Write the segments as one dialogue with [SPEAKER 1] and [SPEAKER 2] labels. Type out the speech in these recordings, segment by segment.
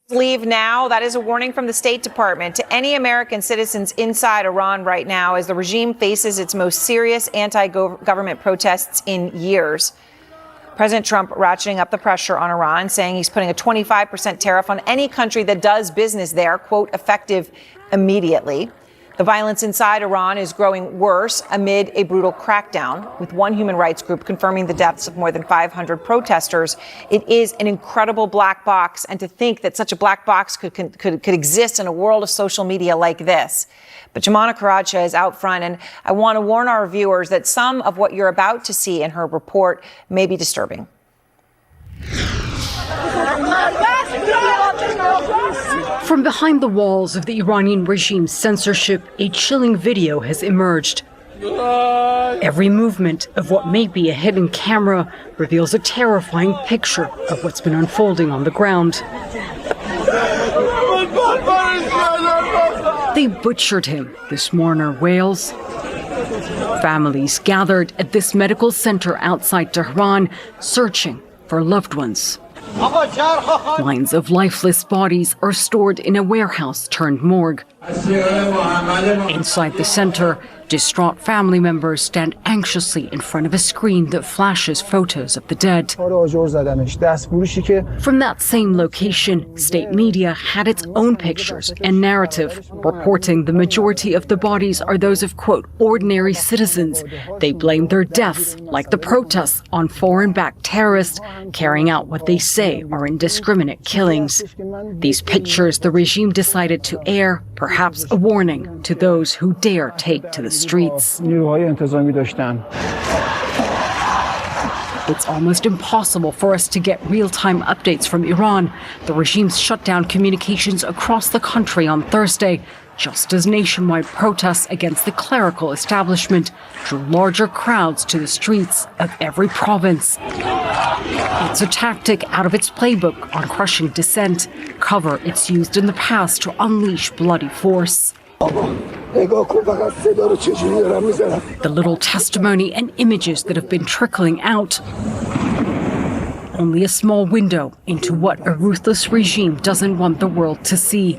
[SPEAKER 1] Leave now. That is a warning from the State Department to any American citizens inside Iran right now as the regime faces its most serious anti-government protests in years. President Trump ratcheting up the pressure on Iran, saying he's putting a 25% tariff on any country that does business there, quote, effective immediately. The violence inside Iran is growing worse amid a brutal crackdown, with one human rights group confirming the deaths of more than 500 protesters. It is an incredible black box, and to think that such a black box could exist in a world of social media like this. But Joumanna Karacha is out front, and I want to warn our viewers that some of what you're about to see in her report may be disturbing.
[SPEAKER 2] From behind the walls of the Iranian regime's censorship, a chilling video has emerged. Every movement of what may be a hidden camera reveals a terrifying picture of what's been unfolding on the ground. They butchered him, this mourner wails. Families gathered at this medical center outside Tehran, searching for loved ones. Lines of lifeless bodies are stored in a warehouse turned morgue. Inside the center, distraught family members stand anxiously in front of a screen that flashes photos of the dead. From that same location, state media had its own pictures and narrative, reporting the majority of the bodies are those of, quote, ordinary citizens. They blame their deaths, like the protests, on foreign-backed terrorists carrying out what they say are indiscriminate killings. These pictures the regime decided to air, perhaps a warning to those who dare take to the streets. It's almost impossible for us to get real-time updates from Iran. The regime's shut down communications across the country on Thursday, just as nationwide protests against the clerical establishment drew larger crowds to the streets of every province. It's a tactic out of its playbook on crushing dissent, cover it's used in the past to unleash bloody force. The little testimony and images that have been trickling out. Only a small window into what a ruthless regime doesn't want the world to see.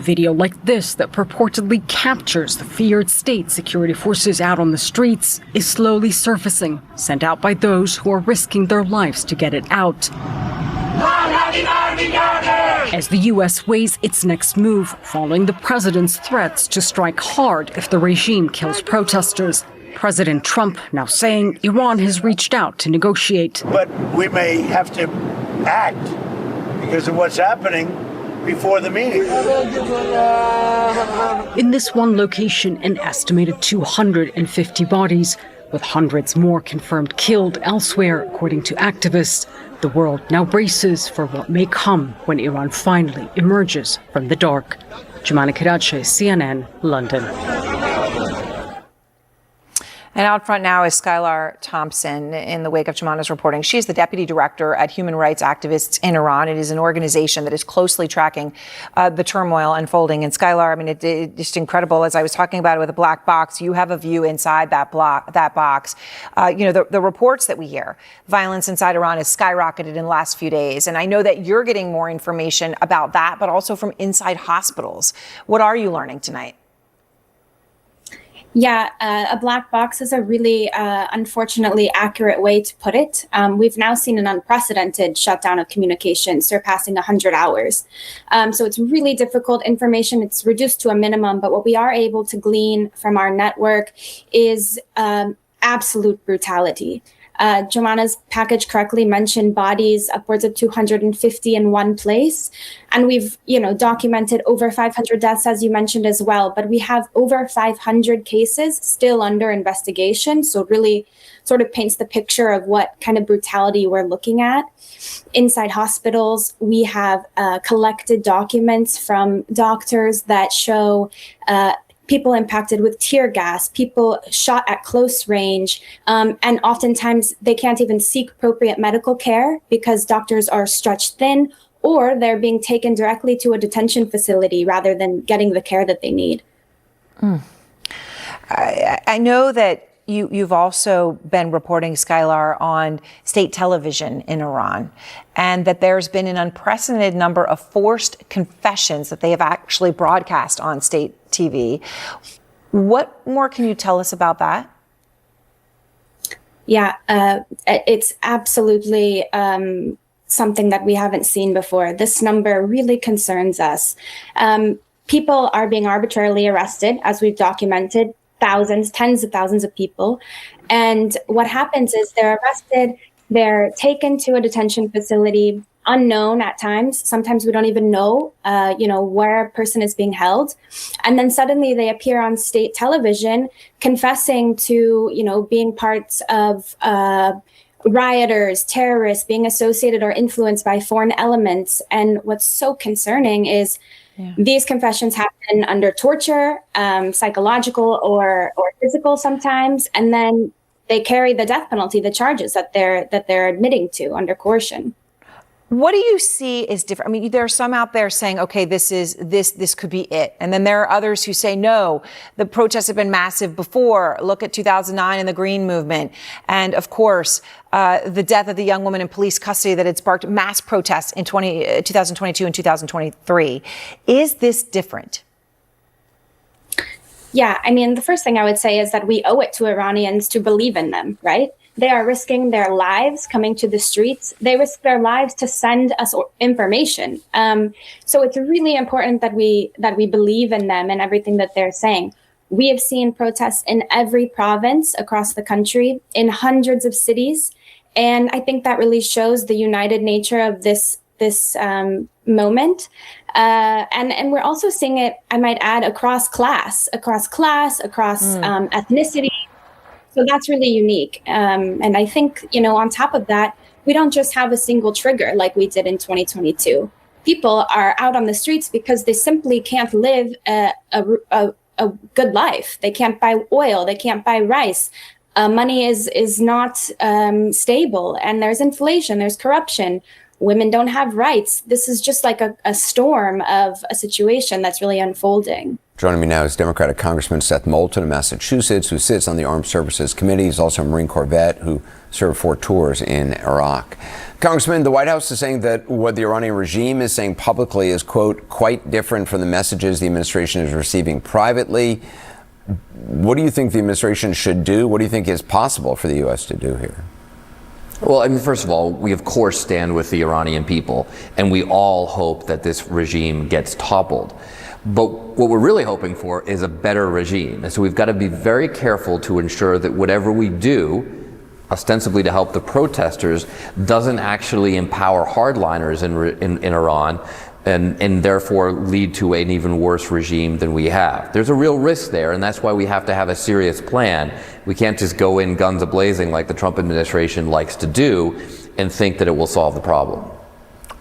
[SPEAKER 2] Video like this that purportedly captures the feared state security forces out on the streets is slowly surfacing, sent out by those who are risking their lives to get it out. As the U.S. weighs its next move following the president's threats to strike hard if the regime kills protesters, President Trump now saying Iran has reached out to negotiate.
[SPEAKER 3] But we may have to act because of what's happening before the meeting.
[SPEAKER 2] In this one location, an estimated 250 bodies, with hundreds more confirmed killed elsewhere, according to activists. The world now braces for what may come when Iran finally emerges from the dark. Joumanna Karacha, CNN, London.
[SPEAKER 1] And out front now is Skylar Thompson in the wake of Joumanna's reporting. She is the deputy director at Human Rights Activists in Iran. It is an organization that is closely tracking the turmoil unfolding. And Skylar, I mean, it's just incredible. As I was talking about it with a black box, you have a view inside that box. The reports that we hear, violence inside Iran has skyrocketed in the last few days. And I know that you're getting more information about that, but also from inside hospitals. What are you learning tonight?
[SPEAKER 4] Yeah, a black box is a really, unfortunately, accurate way to put it. We've now seen an unprecedented shutdown of communication surpassing 100 hours. So it's really difficult information. It's reduced to a minimum. But what we are able to glean from our network is absolute brutality. Joumanna's package correctly mentioned bodies upwards of 250 in one place. And we've, documented over 500 deaths, as you mentioned as well. But we have over 500 cases still under investigation. So it really sort of paints the picture of what kind of brutality we're looking at. Inside hospitals, we have collected documents from doctors that show people impacted with tear gas, people shot at close range, and oftentimes they can't even seek appropriate medical care because doctors are stretched thin or they're being taken directly to a detention facility rather than getting the care that they need.
[SPEAKER 1] I know that you've also been reporting, Skylar, on state television in Iran, and that there's been an unprecedented number of forced confessions that they have actually broadcast on state TV. What more can you tell us about that?
[SPEAKER 4] Yeah, it's absolutely something that we haven't seen before. This number really concerns us. People are being arbitrarily arrested, as we've documented, thousands, tens of thousands of people. And what happens is they're arrested, they're taken to a detention facility, unknown at times. Sometimes we don't even know, where a person is being held. And then suddenly they appear on state television confessing to, being parts of rioters, terrorists, being associated or influenced by foreign elements. And what's so concerning is these confessions happen under torture, psychological or physical sometimes, and then they carry the death penalty, the charges that they're admitting to under coercion.
[SPEAKER 1] What do you see is different? I mean, there are some out there saying, okay, this could be it. And then there are others who say, no, the protests have been massive before. Look at 2009 and the Green Movement. And of course, the death of the young woman in police custody that had sparked mass protests in 2022 and 2023. Is this different?
[SPEAKER 4] Yeah, I mean, the first thing I would say is that we owe it to Iranians to believe in them, right? They are risking their lives coming to the streets. They risk their lives to send us information. So it's really important that we believe in them and everything that they're saying. We have seen protests in every province across the country, in hundreds of cities. And I think that really shows the united nature of this moment. And we're also seeing it, I might add, across class, ethnicity. So that's really unique. And I think, on top of that, we don't just have a single trigger like we did in 2022. People are out on the streets because they simply can't live a good life. They can't buy oil. They can't buy rice. Money is not stable. And there's inflation. There's corruption. Women don't have rights. This is just like a storm of a situation that's really unfolding.
[SPEAKER 5] Joining me now is Democratic Congressman Seth Moulton of Massachusetts, who sits on the Armed Services Committee. He's also a Marine Corps vet who served 4 tours in Iraq. Congressman, the White House is saying that what the Iranian regime is saying publicly is, quote, quite different from the messages the administration is receiving privately. What do you think the administration should do? What do you think is possible for the U.S. to do here?
[SPEAKER 6] Well, I mean, first of all, we of course stand with the Iranian people, and we all hope that this regime gets toppled. But what we're really hoping for is a better regime. And so we've got to be very careful to ensure that whatever we do, ostensibly to help the protesters, doesn't actually empower hardliners in Iran and therefore lead to an even worse regime than we have. There's a real risk there, and that's why we have to have a serious plan. We can't just go in guns a-blazing like the Trump administration likes to do and think that it will solve the problem.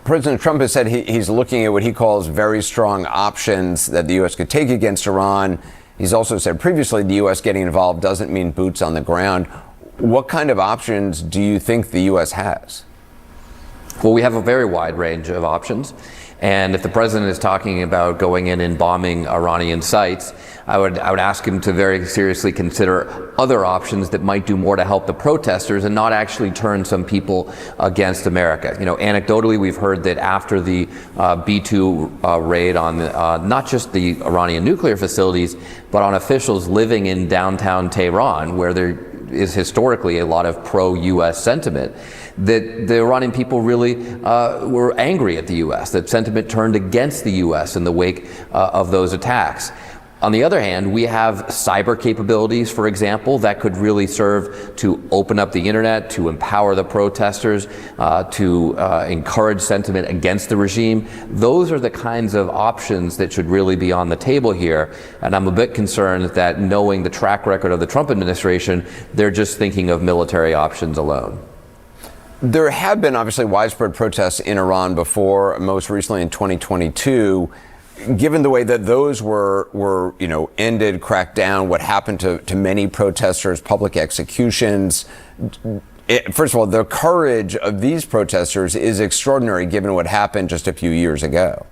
[SPEAKER 5] President Trump has said he's looking at what he calls very strong options that the U.S. could take against Iran. He's also said previously the U.S. getting involved doesn't mean boots on the ground. What kind of options do you think the U.S. has?
[SPEAKER 6] Well, we have a very wide range of options. And if the president is talking about going in and bombing Iranian sites, I would ask him to very seriously consider other options that might do more to help the protesters and not actually turn some people against America. Anecdotally, we've heard that after the B-2 raid on not just the Iranian nuclear facilities, but on officials living in downtown Tehran, where there is historically a lot of pro-U.S. sentiment, that the Iranian people really were angry at the U.S., that sentiment turned against the U.S. in the wake of those attacks. On the other hand, we have cyber capabilities, for example, that could really serve to open up the internet, to empower the protesters, to encourage sentiment against the regime. Those are the kinds of options that should really be on the table here. And I'm a bit concerned that, knowing the track record of the Trump administration, they're just thinking of military options alone.
[SPEAKER 5] There have been obviously widespread protests in Iran before, most recently in 2022. Given the way that those were ended, cracked down, what happened to many protesters, public executions, first of all, the courage of these protesters is extraordinary given what happened just a few years ago.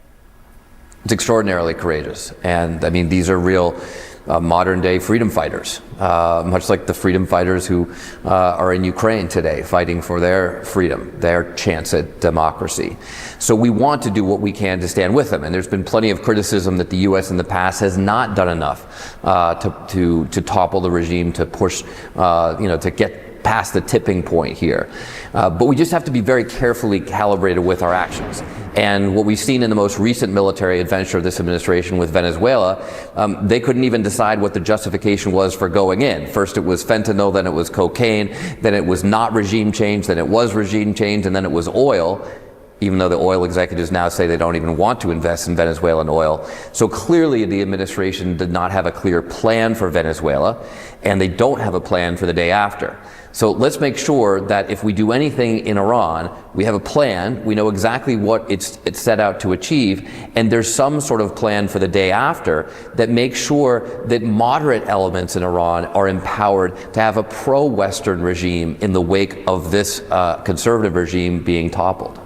[SPEAKER 6] It's extraordinarily courageous. And I mean, these are real modern-day freedom fighters, much like the freedom fighters who are in Ukraine today, fighting for their freedom, their chance at democracy. So we want to do what we can to stand with them. And there's been plenty of criticism that the U.S. in the past has not done enough to topple the regime, to push, to get past the tipping point here. But we just have to be very carefully calibrated with our actions. And what we've seen in the most recent military adventure of this administration with Venezuela, they couldn't even decide what the justification was for going in. First it was fentanyl, then it was cocaine, then it was not regime change, then it was regime change, and then it was oil, even though the oil executives now say they don't even want to invest in Venezuelan oil. So clearly the administration did not have a clear plan for Venezuela, and they don't have a plan for the day after. So let's make sure that if we do anything in Iran, we have a plan, we know exactly what it's set out to achieve, and there's some sort of plan for the day after that makes sure that moderate elements in Iran are empowered to have a pro-Western regime in the wake of this conservative regime being toppled.